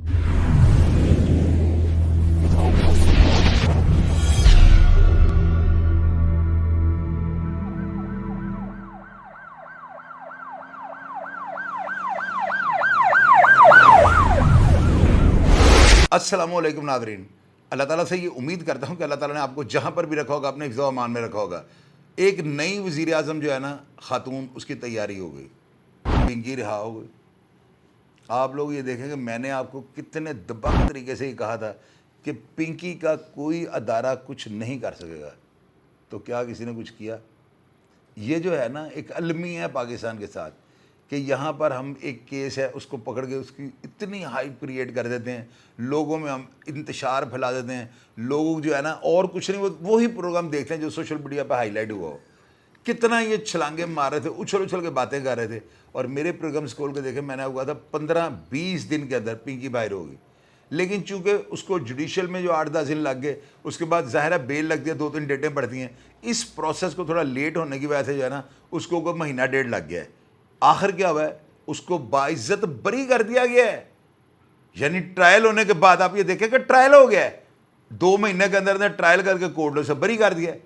अस्सलामुअलैकुम नाज़रीन, अल्लाह ताला से ये उम्मीद करता हूँ कि अल्लाह ताला ने आपको जहाँ पर भी रखा होगा अपने हिफ्ज़ व अमान में रखा होगा। एक नई वज़ीर आज़म जो है ना ख़ातून, उसकी तैयारी हो गई, पिंकी रिहा हो गई। आप लोग ये देखेंगे, मैंने आपको कितने दबंग तरीके से ये कहा था कि पिंकी का कोई अदारा कुछ नहीं कर सकेगा, तो क्या किसी ने कुछ किया? ये जो है ना एक अलमी है पाकिस्तान के साथ कि यहाँ पर हम एक केस है उसको पकड़ के उसकी इतनी हाइप क्रिएट कर देते हैं, लोगों में हम इंतशार फैला देते हैं, लोग जो है ना और कुछ नहीं, वो ही प्रोग्राम देखते हैं जो सोशल मीडिया पर हाईलाइट हुआ हो। कितना ये छलांगे मार रहे थे, उछल उछल के बातें कर रहे थे, और मेरे प्रोग्राम्स खोल के देखे, मैंने आपको कहा था 15-20 दिन के अंदर पिंकी बाहर होगी। लेकिन चूंकि उसको जुडिशल में जो 8-10 दिन लग गए, उसके बाद ज़ाहिर है बेल लगती है, 2-3 डेटें पड़ती हैं, इस प्रोसेस को थोड़ा लेट होने की वजह से जो है ना उसको कोई महीना डेढ़ लग गया है। आखिर क्या हुआ है, उसको बाइज्जत बरी कर दिया गया है। यानी ट्रायल होने के बाद आप ये देखें कि ट्रायल हो गया है, 2 महीने के अंदर ट्रायल करके कोर्ट ने उसे बरी कर दिया है।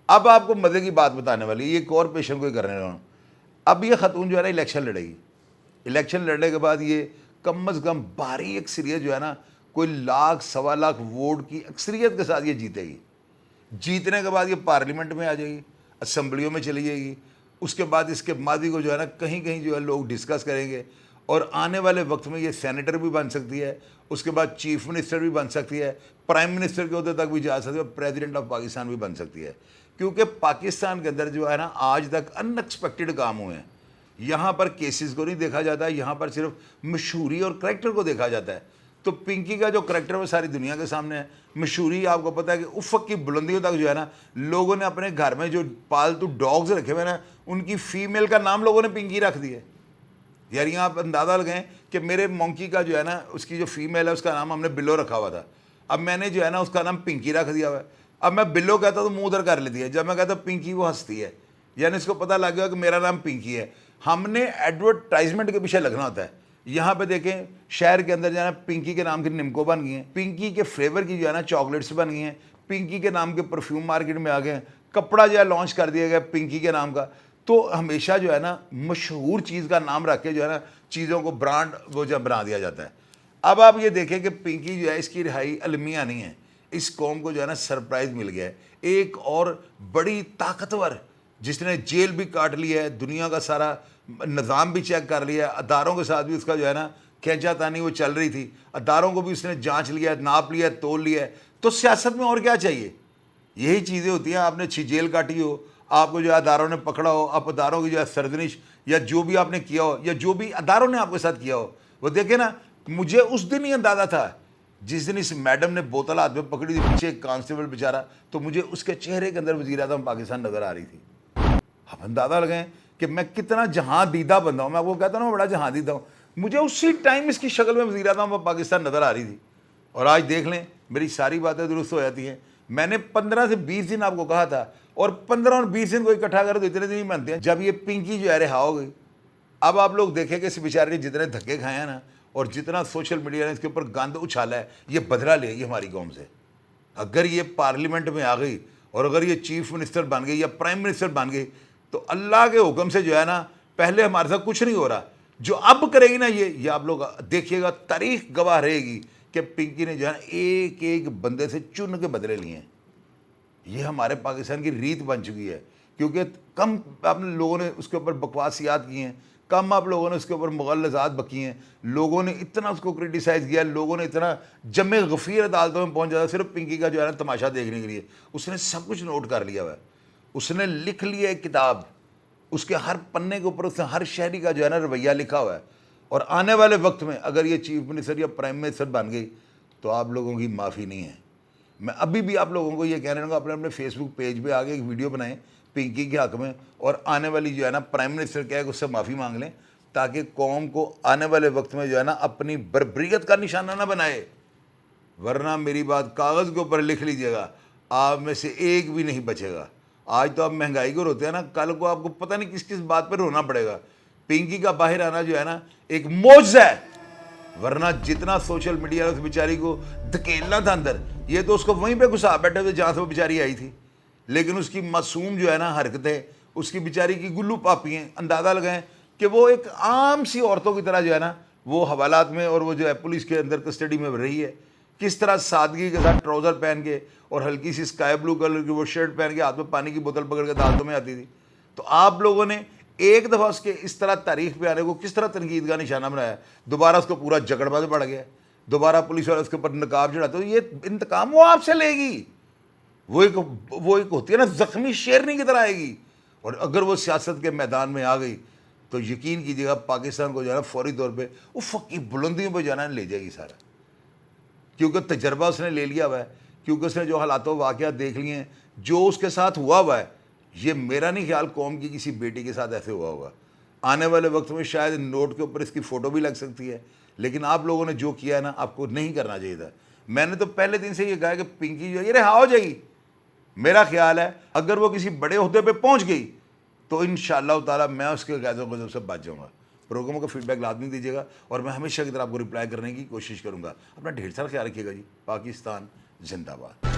अब आपको मजे की बात बताने वाली, ये एक और पेशेंट को करने रहा हूँ। अब ये खतून जो है ना इलेक्शन लड़ेगी, इलेक्शन लड़ने के बाद ये कम अज़ कम भारी अक्सरियत जो है ना, कोई 1-1.25 लाख वोट की अक्सरियत के साथ ये जीतेगी। जीतने के बाद ये पार्लियामेंट में आ जाएगी, असम्बलियों में चली जाएगी। उसके बाद इसके मादी को जो है ना कहीं कहीं जो है लोग डिस्कस करेंगे, और आने वाले वक्त में ये सेनेटर भी बन सकती है, उसके बाद चीफ मिनिस्टर भी बन सकती है, प्राइम मिनिस्टर के अहदे तक भी जा सकती है, प्रेसिडेंट ऑफ पाकिस्तान भी बन सकती है। क्योंकि पाकिस्तान के अंदर जो है ना आज तक अनएक्सपेक्टेड काम हुए हैं। यहाँ पर केसेस को नहीं देखा जाता है, यहाँ पर सिर्फ मशहूरी और करैक्टर को देखा जाता है। तो पिंकी का जो करैक्टर वो सारी दुनिया के सामने है। मशहूरी आपको पता है कि उफ़क़ की बुलंदियों तक जो है ना, लोगों ने अपने घर में जो पालतू डॉग्स रखे हुए ना, उनकी फ़ीमेल का नाम लोगों ने पिंकी रख दिया। यार यहाँ आप अंदाज़ा लगाएं कि मेरे मंकी का जो है ना, उसकी जो फीमेल है उसका नाम हमने बिल्लो रखा हुआ था, अब मैंने जो है ना उसका नाम पिंकी रख दिया हुआ है। अब मैं बिल्लो कहता तो मुँह उधर कर लेती है, जब मैं कहता पिंकी वो हंसती है, यानी इसको पता लग गया कि मेरा नाम पिंकी है। हमने एडवर्टाइजमेंट के पीछे लगना होता है। यहाँ पे देखें, शहर के अंदर जो है ना पिंकी के नाम की निमको बन गई हैं, पिंकी के फ्लेवर की जो है ना चॉकलेट्स बन गई हैं, पिंकी के नाम के परफ्यूम मार्केट में आ गए हैं, कपड़ा जो है लॉन्च कर दिया गया पिंकी के नाम का। तो हमेशा जो है ना मशहूर चीज़ का नाम रख के जो है ना चीज़ों को ब्रांड वो जब बना दिया जाता है। अब आप ये देखें कि पिंकी जो है इसकी रिहाई अलमिया नहीं है, इस कौम को जो है ना सरप्राइज़ मिल गया है। एक और बड़ी ताकतवर जिसने जेल भी काट लिया है, दुनिया का सारा निज़ाम भी चेक कर लिया है, अदारों के साथ भी उसका जो है ना खींचातानी वो चल रही थी, अदारों को भी उसने जांच लिया है, नाप लिया है, तोल लिया है। तो सियासत में और क्या चाहिए? यही चीज़ें होती हैं। आपने अच्छी जेल काटी हो, आपको जो है अदारों ने पकड़ा हो, आप अदारों की जो है सरजनिश या जो भी आपने किया हो, या जो भी अदारों ने आपके साथ किया हो, वो देखे ना। मुझे उस दिन ही अंदाज़ा था जिस दिन इस मैडम ने बोतल हाथ में पकड़ी थी, पीछे एक कांस्टेबल बेचारा, तो मुझे उसके चेहरे के अंदर वज़ीर आज़म पाकिस्तान नज़र आ रही थी। अब अंदाज़ा लगाएं कि मैं कितना जहाँ दीदा बंदा हूँ। मैं आपको कहता हूँ मैं बड़ा जहाँ दीदा हूँ, मुझे उसी टाइम इसकी शक्ल में वज़ीर आज़म पाकिस्तान नज़र आ रही थी। और आज देख लें, मेरी सारी बातें दुरुस्त हो जाती हैं। मैंने 15 से 20 दिन आपको कहा था, और 15 और 20 दिन को इकट्ठा करो तो इतने दिन ही बनते हैं। जब ये पिंकी जो है रिहा हो गई, अब आप लोग देखें कि इस बेचारे ने जितने धक्के खाए हैं ना, और जितना सोशल मीडिया ने इसके ऊपर गंद उछाला है, ये बदला लेगी हमारी कौम से। अगर ये पार्लियामेंट में आ गई, और अगर ये चीफ मिनिस्टर बन गई या प्राइम मिनिस्टर बन गई, तो अल्लाह के हुक्म से जो है ना, पहले हमारे साथ कुछ नहीं हो रहा, जो अब करेगी ना ये आप लोग देखिएगा, तारीख गवाह रहेगी कि पिंकी ने जो है एक एक बंदे से चुन के बदले लिए हैं। ये हमारे पाकिस्तान की रीत बन चुकी है, क्योंकि कम आप लोगों ने उसके ऊपर बकवासियात की हैं, कम आप लोगों ने उसके ऊपर मुग़ल्लज़ात बकी हैं, लोगों ने इतना उसको क्रिटिसाइज़ किया, लोगों ने इतना जमे गफ़ीर अदालतों में पहुंच जाता सिर्फ पिंकी का जो है ना तमाशा देखने के लिए। उसने सब कुछ नोट कर लिया हुआ है, उसने लिख लिया एक किताब, उसके हर पन्ने के ऊपर उसने हर शहरी का जो है ना रवैया लिखा हुआ है। और आने वाले वक्त में अगर ये चीफ मिनिस्टर या प्राइम मिनिस्टर बन गई तो आप लोगों की माफ़ी नहीं है। मैं अभी भी आप लोगों को ये कहने रहूँगा, अपने अपने फेसबुक पेज पे आगे एक वीडियो बनाएं पिंकी के हक़ में, और आने वाली जो है ना प्राइम मिनिस्टर क्या है उससे माफ़ी मांग लें, ताकि कौम को आने वाले वक्त में जो है ना अपनी बर्बरियत का निशाना ना बनाए। वरना मेरी बात कागज़ के ऊपर लिख लीजिएगा, आप में से एक भी नहीं बचेगा। आज तो आप महंगाई को रोते हैं ना, कल को आपको पता नहीं किस किस बात पर रोना पड़ेगा। पिंकी का बाहर आना जो है ना एक मौजज़ा है, ورنہ جتنا سوشل میڈیا اس بیچاری کو دھکیلنا تھا اندر، یہ تو اس کو وہیں پہ گھسا بیٹھے ہوئے جہاں سے وہ بیچاری آئی تھی. لیکن اس کی معصوم جو ہے نا حرکتیں، اس کی بیچاری کی گلو پاپی ہیں. اندازہ لگائیں کہ وہ ایک عام سی عورتوں کی طرح جو ہے نا وہ حوالات میں اور وہ جو ہے پولیس کے اندر کسٹڈی میں رہی ہے. کس طرح سادگی کے ساتھ ٹراؤزر پہن کے اور ہلکی سی اسکائی بلو کلر کی وہ شرٹ پہن کے ہاتھ میں پانی کی بوتل پکڑ کے دانتوں میں آتی تھی. تو آپ لوگوں نے ایک دفعہ اس کے اس طرح تاریخ پہ آنے کو کس طرح تنقید کا نشانہ بنایا. دوبارہ اس کو پورا جکڑ باز پڑ گیا، دوبارہ پولیس والا اس کے اوپر نقاب چڑھاتا. تو یہ انتقام وہ آپ سے لے گی. وہ ایک ہوتی ہے نا زخمی شیرنی کی طرح آئے گی. اور اگر وہ سیاست کے میدان میں آ گئی تو یقین کیجیے گا پاکستان کو جو ہے نا فوری طور پہ افق کی بلندیوں پہ جانا لے جائے گی سارا. کیونکہ تجربہ اس نے لے لیا ہوا ہے، کیونکہ اس نے جو حالات و واقعات دیکھ لیے ہیں، جو اس کے ساتھ ہوا ہوا ہے. یہ میرا نہیں خیال قوم کی کسی بیٹی کے ساتھ ایسے ہوا ہوگا. آنے والے وقت میں شاید نوٹ کے اوپر اس کی فوٹو بھی لگ سکتی ہے. لیکن آپ لوگوں نے جو کیا ہے نا، آپ کو نہیں کرنا چاہیے تھا. میں نے تو پہلے دن سے یہ کہا کہ پنکی جو ہے یہ رہا ہو جائے گی. میرا خیال ہے اگر وہ کسی بڑے عہدے پہ پہنچ گئی تو انشاءاللہ تعالیٰ میں اس کے غیظ و غضب سے بچ جاؤں گا. پروگراموں کا فیڈ بیک لازمی دیجیے گا اور میں ہمیشہ کی طرح آپ کو رپلائی کرنے کی کوشش کروں گا. اپنا ڈھیر سارا خیال رکھیے گا جی. پاکستان زندہ باد.